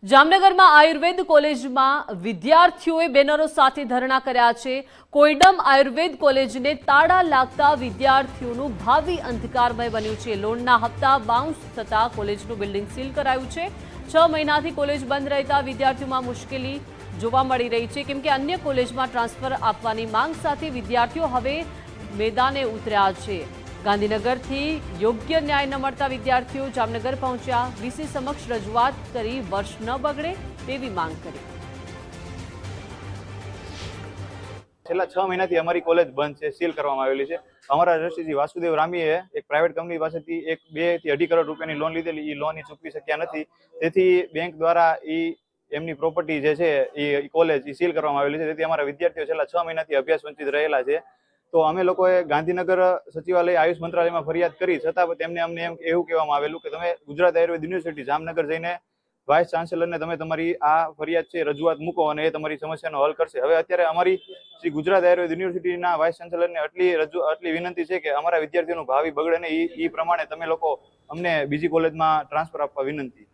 જામનગરમાં આયુર્વેદ કોલેજમાં વિદ્યાર્થીઓએ બેનરો સાથે ધરણા કર્યા છે। કોઈડમ આયુર્વેદ કોલેજને તાળા લાગતા વિદ્યાર્થીઓનું ભાવિ અંધકારમય બન્યું છે। લોનના હપ્તા બાઉન્સ થતા કોલેજનું બિલ્ડિંગ સીલ કરાયું છે। 6 મહિનાથી કોલેજ બંધ રહેતા વિદ્યાર્થીઓમાં મુશ્કેલી જોવા મળી રહી છે, કેમ કે અન્ય કોલેજમાં ટ્રાન્સફર આપવાની માંગ સાથે વિદ્યાર્થીઓ હવે મેદાને ઉતર્યા છે। ગાંધીનગરથી યોગ્ય ન્યાય ન મળતા વિદ્યાર્થીઓ જામનગર પહોંચ્યા। વીસી સમક્ષ રજૂઆત કરી વર્ષ ન બગડે તેવી માંગ કરી। છેલ્લા 6 મહિનાથી અમારી કોલેજ બંધ છે, સીલ કરવામાં આવેલી છે। અમારા દ્રષ્ટિથી વાસુદેવ રામીએ એક પ્રાઇવેટ કંપની પાસેથી 2 થી 2.5 કરોડ રૂપિયાની લોન લીધેલી, એ લોન ચૂકવી શક્યા નથી। તેથી બેંક દ્વારા એમની પ્રોપર્ટી જે છે એ કોલેજ સીલ કરવામાં આવેલી છે। તેથી અમારા વિદ્યાર્થીઓ છેલ્લા 6 મહિનાથી અભ્યાસ વંચિત રહેલા છે। તો અમે લોકોએ ગાંધીનગર સચિવાલય આયુષ મંત્રાલયમાં ફરિયાદ કરી, છતાં તેમને અમને એવું કહેવામાં આવેલું કે તમે ગુજરાત આયુર્વેદ યુનિવર્સિટી જામનગર જઈને વાઇસ ચાન્સેલરને તમે તમારી આ ફરિયાદ છે રજૂઆત મૂકો અને એ તમારી સમસ્યાનો હલ કરશે। હવે અત્યારે અમારી શ્રી ગુજરાત આયુર્વેદ યુનિવર્સિટીના વાઇસ ચાન્સેલરને આટલી વિનંતી છે કે અમારા વિદ્યાર્થીઓનું ભાવિ બગડે ને એ પ્રમાણે તમે લોકો અમને બીજી કોલેજમાં ટ્રાન્સફર આપવા વિનંતી।